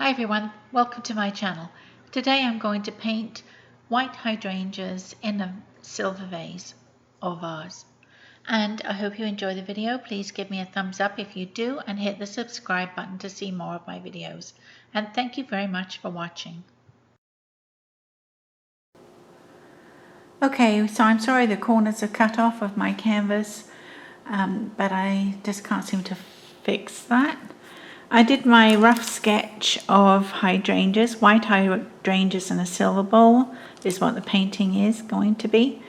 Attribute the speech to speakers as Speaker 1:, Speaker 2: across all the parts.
Speaker 1: Hi everyone, welcome to my channel. Today I'm going to paint white hydrangeas in a silver vase or vase. And I hope you enjoy the video. Please give me a thumbs up if you do and hit the subscribe button to see more of my videos. And thank you very much for watching. Okay, so I'm sorry the corners are cut off of my canvas, but I just can't seem to fix that. I did my rough sketch of hydrangeas, white hydrangeas in a silver bowl is what the painting is going to be.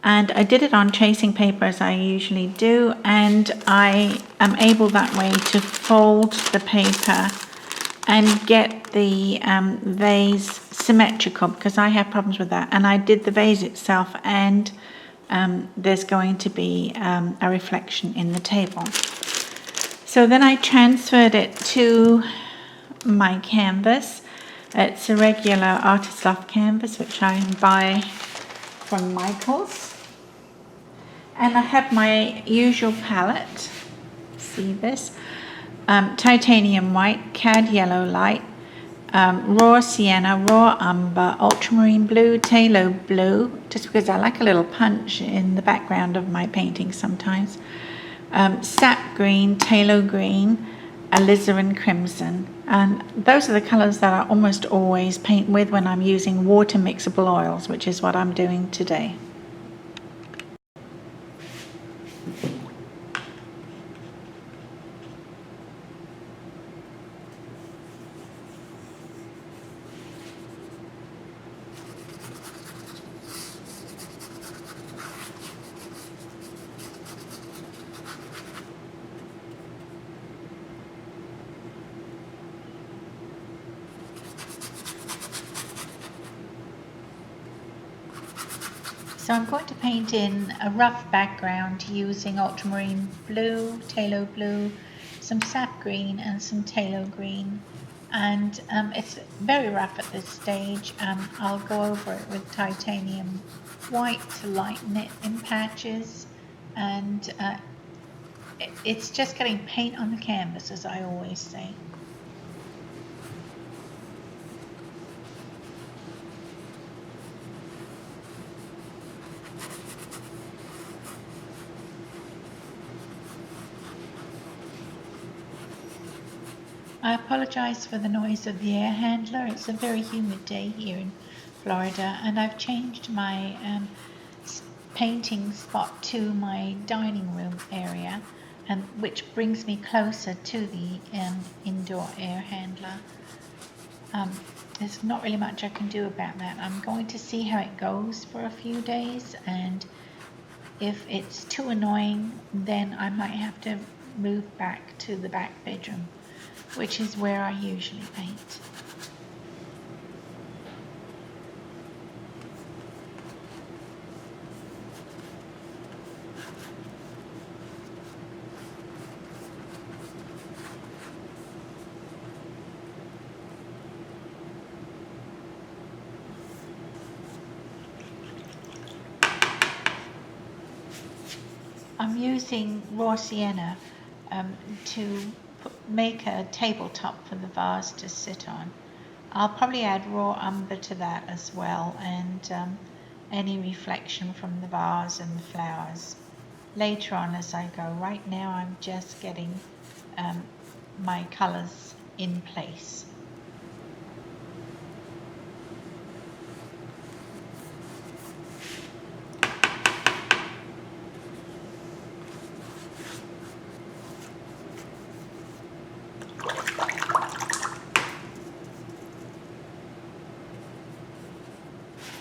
Speaker 1: And I did it on tracing paper as I usually do, and I am able that way to fold the paper and get the vase symmetrical, because I have problems with that. And I did the vase itself, and there's going to be a reflection in the table. So then I transferred it to my canvas. It's a regular Artist Loft canvas, which I buy from Michael's. And I have my usual palette. See this? Titanium white, cad yellow light, raw sienna, raw umber, ultramarine blue, phthalo blue, just because I like a little punch in the background of my paintings sometimes. Sap green, phthalo green, alizarin crimson, and those are the colors that I almost always paint with when I'm using water mixable oils, which is what I'm doing today. So I'm going to paint in a rough background using ultramarine blue, phthalo blue, some sap green and some phthalo green. And it's very rough at this stage. I'll go over it with titanium white to lighten it in patches. And it's just getting paint on the canvas, as I always say. I apologize for the noise of the air handler. It's a very humid day here in Florida, and I've changed my painting spot to my dining room area, and which brings me closer to the indoor air handler. There's not really much I can do about that. I'm going to see how it goes for a few days, and if it's too annoying, then I might have to move back to the back bedroom, which is where I usually paint. I'm using raw sienna to make a tabletop for the vase to sit on. I'll probably add raw umber to that as well, and any reflection from the vase and the flowers later on as I go. Right now I'm just getting my colors in place.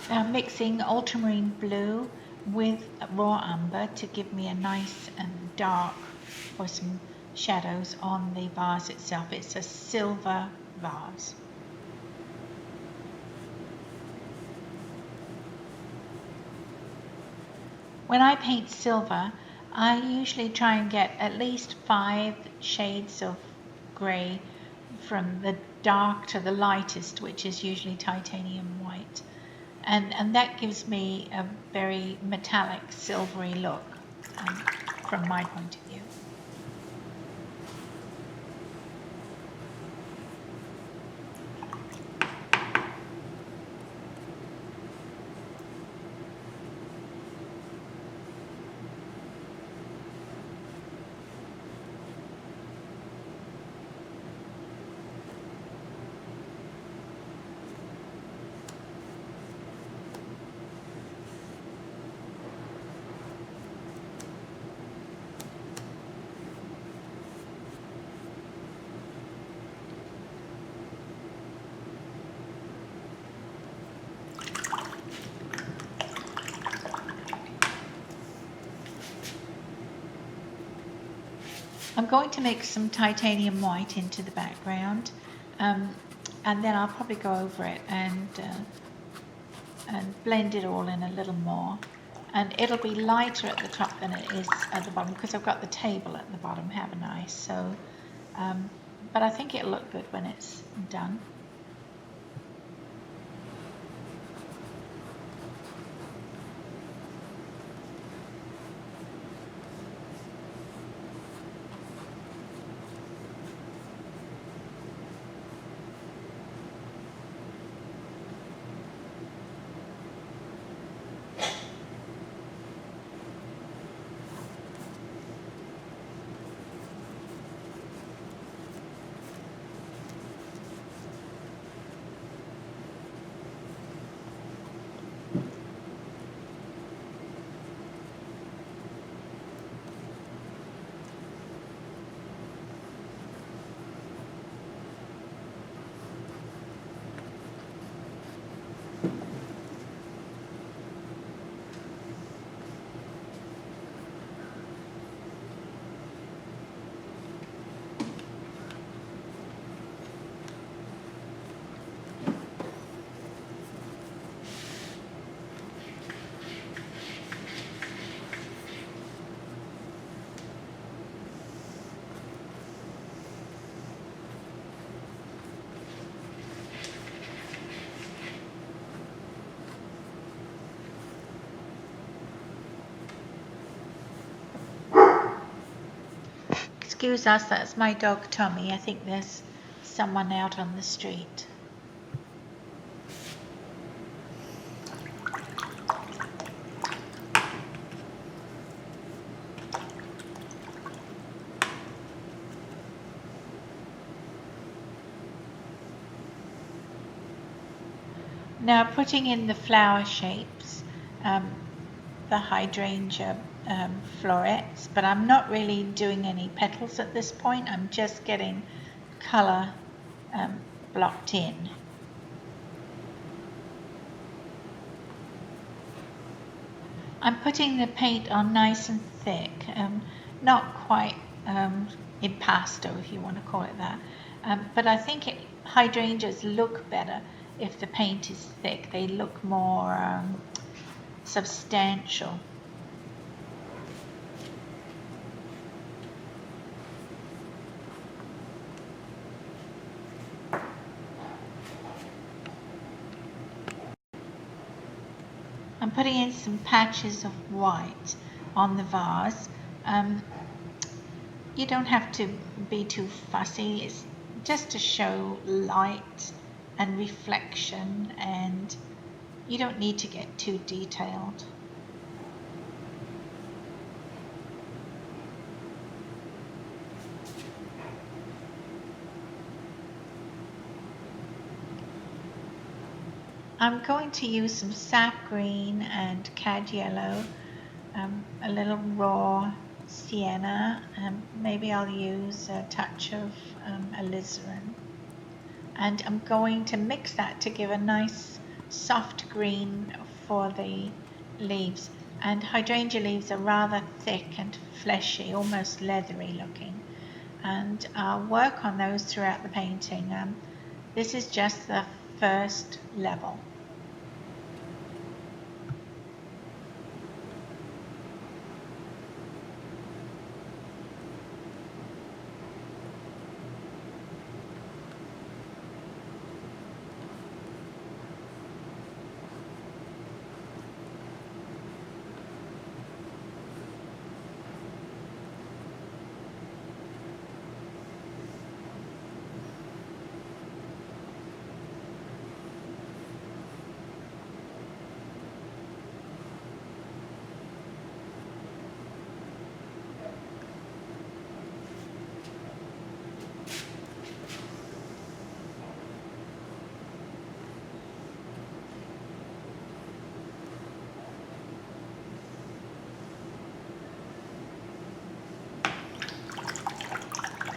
Speaker 1: I'm mixing ultramarine blue with raw umber to give me a nice and dark, or some shadows on the vase itself. It's a silver vase. When I paint silver, I usually try and get at least 5 shades of grey, from the dark to the lightest, which is usually titanium white. And that gives me a very metallic, silvery look from my point of view. I'm going to mix some titanium white into the background, and then I'll probably go over it and blend it all in a little more. And it'll be lighter at the top than it is at the bottom because I've got the table at the bottom, haven't I? So, but I think it'll look good when it's done. Excuse us, that's my dog Tommy. I think there's someone out on the street. Now putting in the flower shapes, the hydrangea florets, but I'm not really doing any petals at this point. I'm just getting colour blocked in. I'm putting the paint on nice and thick, not quite impasto if you want to call it that, but I think hydrangeas look better if the paint is thick. They look more substantial. I'm putting in some patches of white on the vase. You don't have to be too fussy. It's just to show light and reflection, and you don't need to get too detailed. I'm going to use some sap green and cad yellow, a little raw sienna, maybe I'll use a touch of alizarin. And I'm going to mix that to give a nice soft green for the leaves. And hydrangea leaves are rather thick and fleshy, almost leathery looking. And I'll work on those throughout the painting. This is just the first level.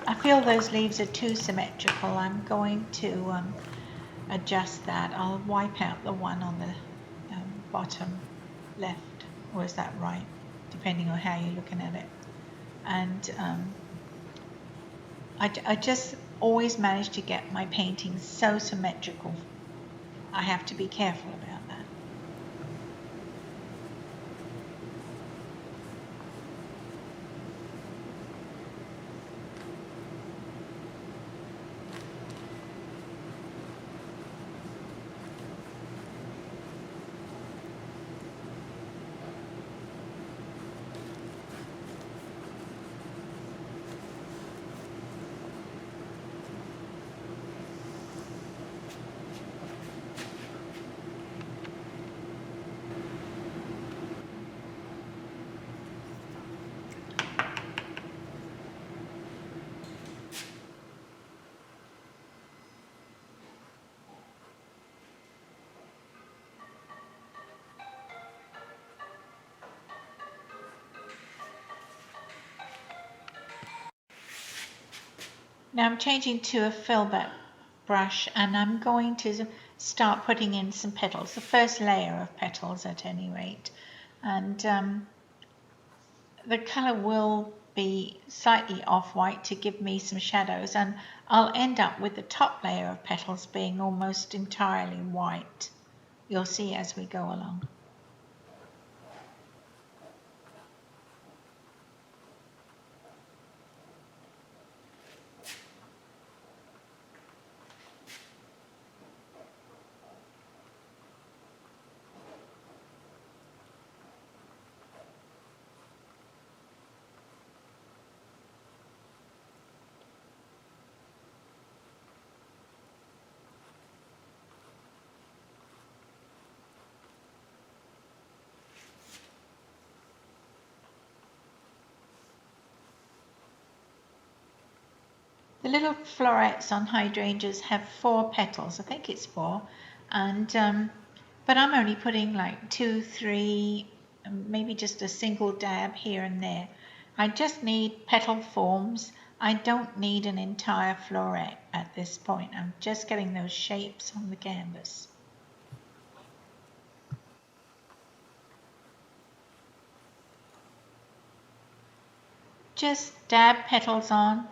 Speaker 1: I feel those leaves are too symmetrical. I'm going to adjust that. I'll wipe out the one on the bottom left, or is that right? Depending on how you're looking at it. And I just always manage to get my paintings so symmetrical. I have to be careful about that. Now I'm changing to a filbert brush and I'm going to start putting in some petals, the first layer of petals at any rate. And the colour will be slightly off-white to give me some shadows, and I'll end up with the top layer of petals being almost entirely white. You'll see as we go along. The little florets on hydrangeas have 4 petals. I think it's 4, and but I'm only putting like 2, 3, maybe just a single dab here and there. I just need petal forms. I don't need an entire floret at this point. I'm just getting those shapes on the canvas. Just dab petals on,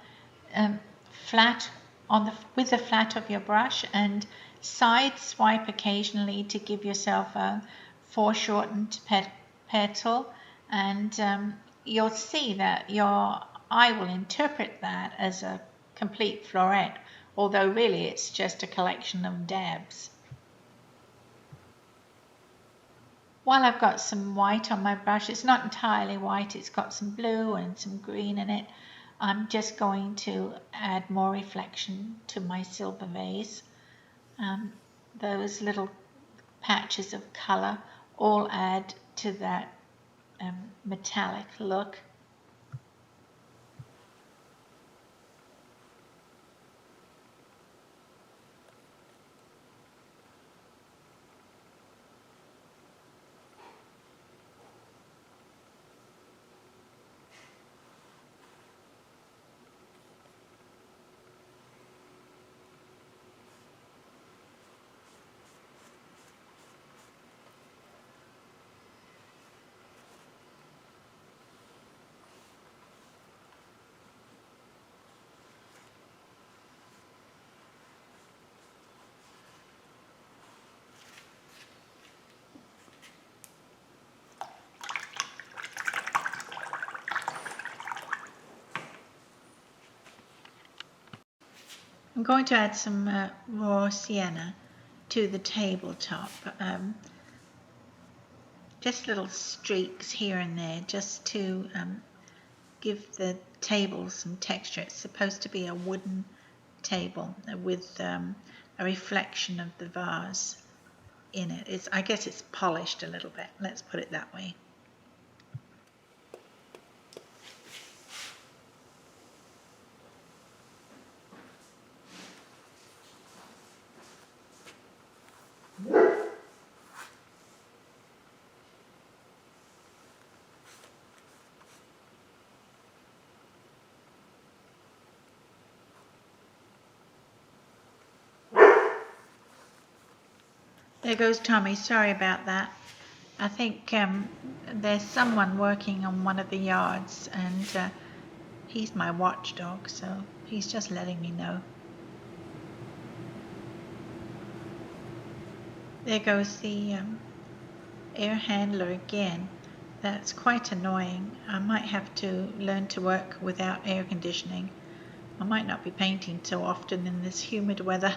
Speaker 1: flat on the with the flat of your brush, and side swipe occasionally to give yourself a foreshortened petal, and you'll see that your eye will interpret that as a complete floret, although really it's just a collection of dabs. While I've got some white on my brush, it's not entirely white, it's got some blue and some green in it. I'm just going to add more reflection to my silver vase. Those little patches of colour all add to that metallic look. I'm going to add some raw sienna to the tabletop. Just little streaks here and there just to give the table some texture. It's supposed to be a wooden table with a reflection of the vase in it. I guess it's polished a little bit. Let's put it that way. There goes Tommy. Sorry about that. I think there's someone working on one of the yards, and he's my watchdog, so He's just letting me know. There goes the air handler again. That's quite annoying. I might have to learn to work without air conditioning. I might not be painting so often in this humid weather.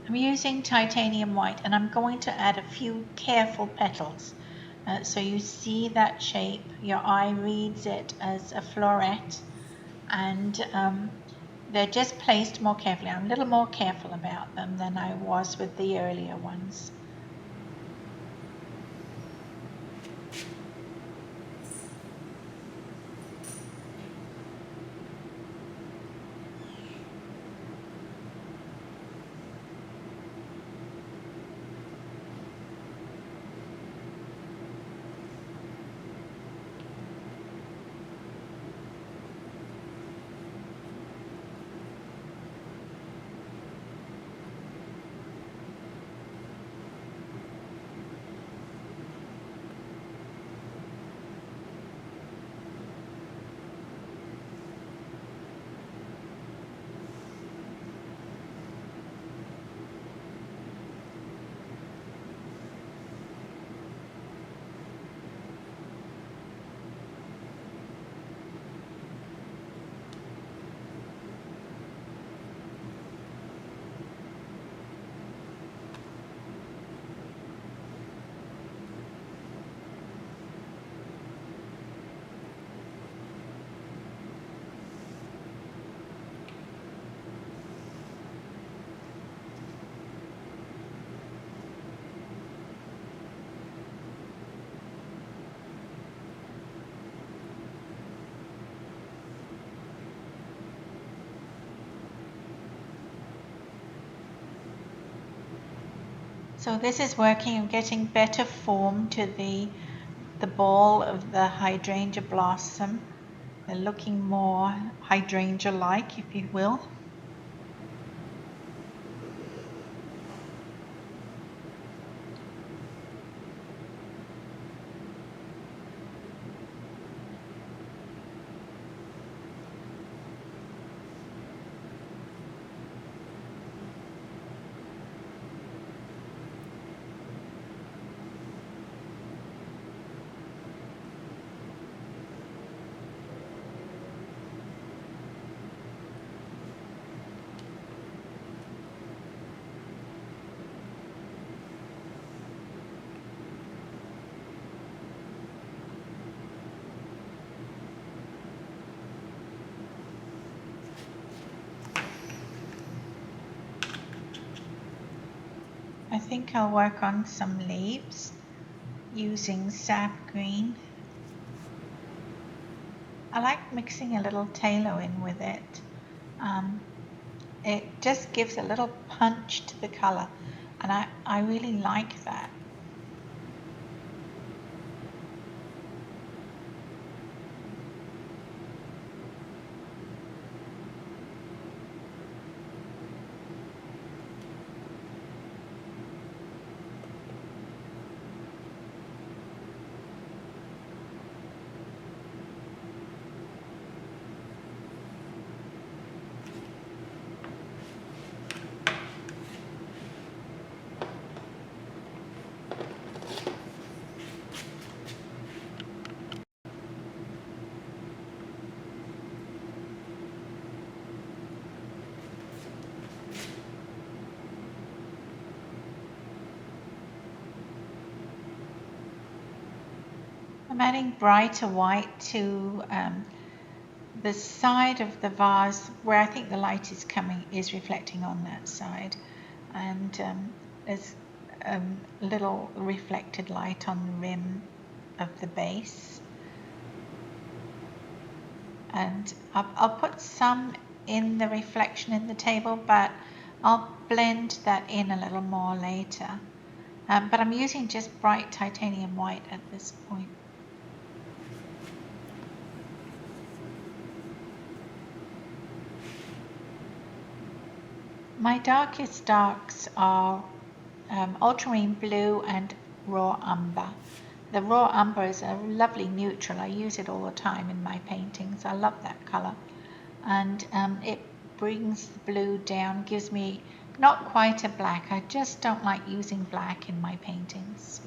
Speaker 1: I'm using titanium white and I'm going to add a few careful petals. So you see that shape, your eye reads it as a floret, and they're just placed more carefully. I'm a little more careful about them than I was with the earlier ones. So this is working. I'm getting better form to the ball of the hydrangea blossom. They're looking more hydrangea-like, if you will. I think I'll work on some leaves using sap green. I like mixing a little phthalo in with it. It just gives a little punch to the color, and I really like that. I'm adding brighter white to the side of the vase where I think the light is reflecting on that side, and there's a little reflected light on the rim of the base, and I'll put some in the reflection in the table, but I'll blend that in a little more later. But I'm using just bright titanium white at this point. My darkest darks are ultramarine blue and raw umber. The raw umber is a lovely neutral. I use it all the time in my paintings. I love that color. And it brings the blue down, gives me not quite a black. I just don't like using black in my paintings.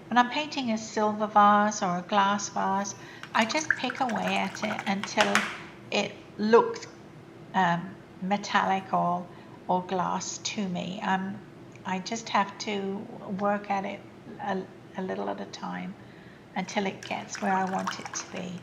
Speaker 1: When I'm painting a silver vase or a glass vase, I just pick away at it until it looks metallic or glass to me. I just have to work at it a little at a time until it gets where I want it to be.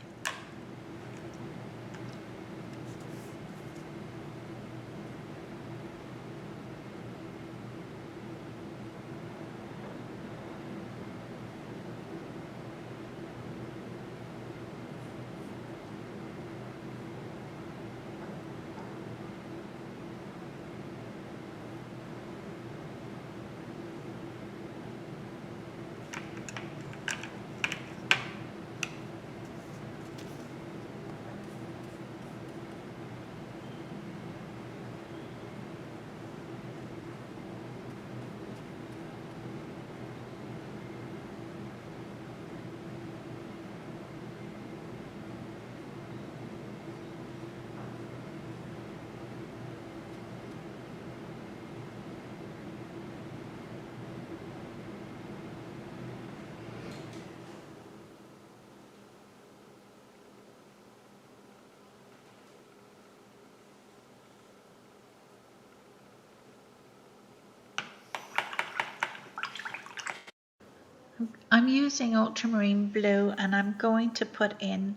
Speaker 1: I'm using ultramarine blue, and I'm going to put in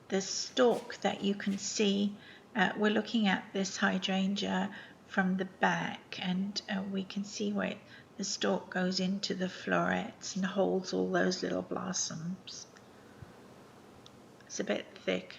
Speaker 1: the stalk that you can see. We're looking at this hydrangea from the back, and we can see where the stalk goes into the florets and holds all those little blossoms. It's a bit thick.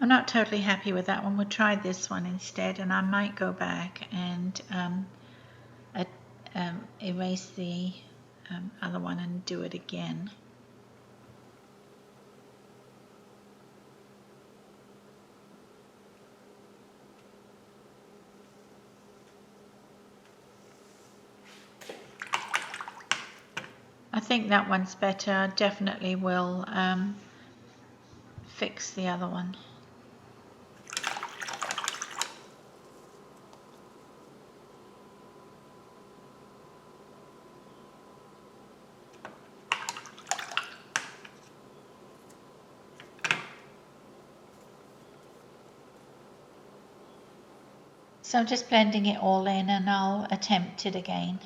Speaker 1: I'm not totally happy with that one. We'll try this one instead, and I might go back and erase the other one and do it again. I think that one's better. I definitely will fix the other one. So I'm just blending it all in, and I'll attempt it again.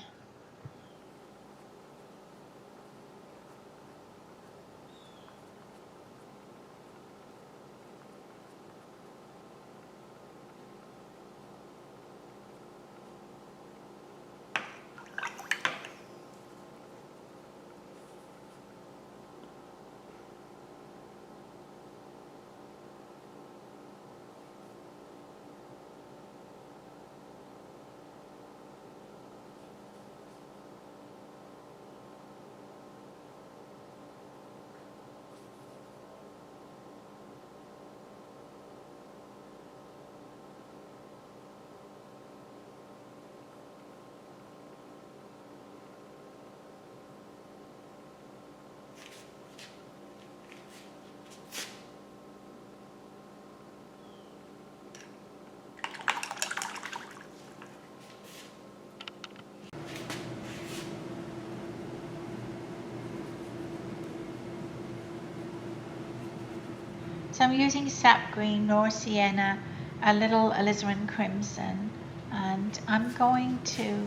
Speaker 1: So I'm using sap green, raw sienna, a little alizarin crimson, and I'm going to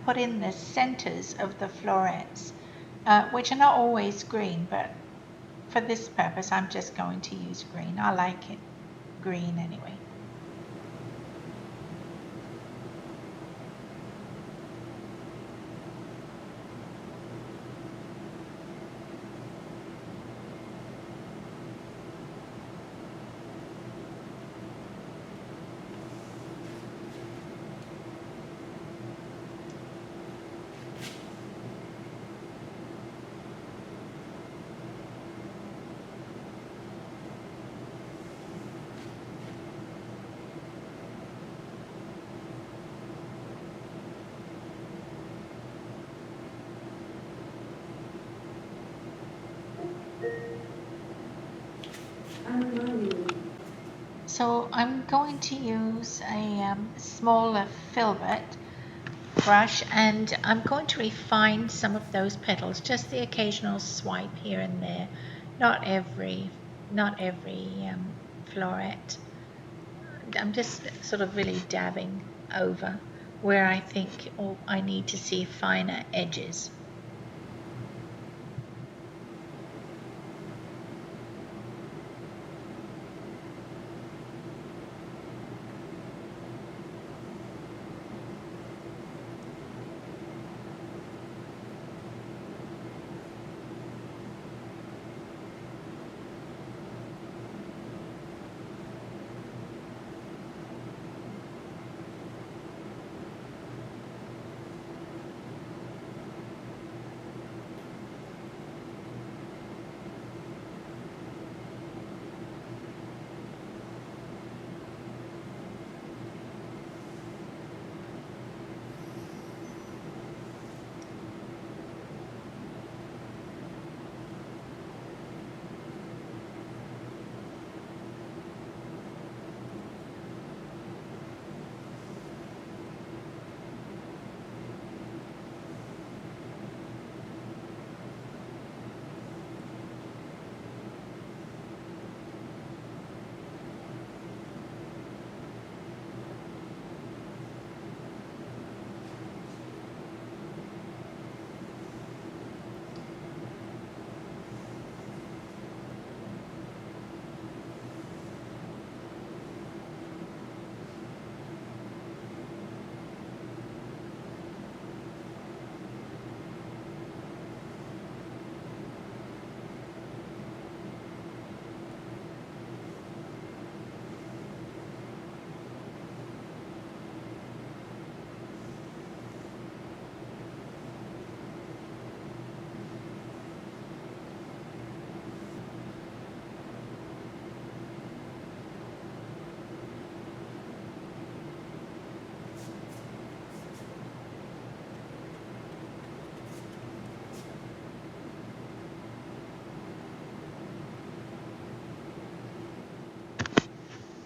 Speaker 1: put in the centers of the florets, which are not always green, but for this purpose I'm just going to use green. I like it green anyway. So I'm going to use a smaller filbert brush, and I'm going to refine some of those petals, just the occasional swipe here and there, not every floret. I'm just sort of really dabbing over where I think, oh, I need to see finer edges.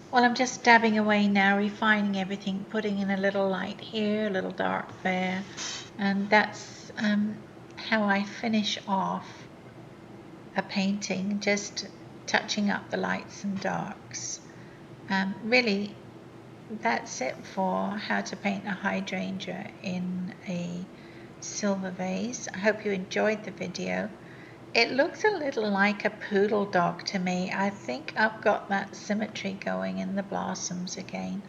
Speaker 1: Well, I'm just dabbing away now, refining everything, putting in a little light here, a little dark there, and that's how I finish off a painting, just touching up the lights and darks. Really, that's it for how to paint a hydrangea in a silver vase. I hope you enjoyed the video. It looks a little like a poodle dog to me. I think I've got that symmetry going in the blossoms again.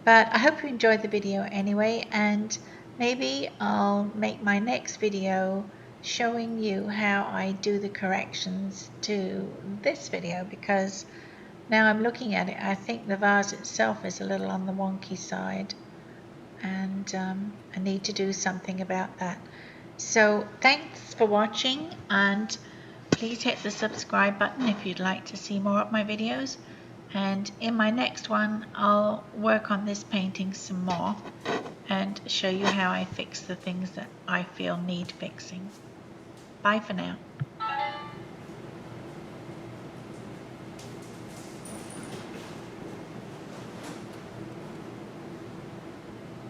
Speaker 1: But I hope you enjoyed the video anyway, and maybe I'll make my next video showing you how I do the corrections to this video, because now I'm looking at it, I think the vase itself is a little on the wonky side, and I need to do something about that. So thanks for watching, and please hit the subscribe button if you'd like to see more of my videos. And in my next one, I'll work on this painting some more and show you how I fix the things that I feel need fixing. Bye for now.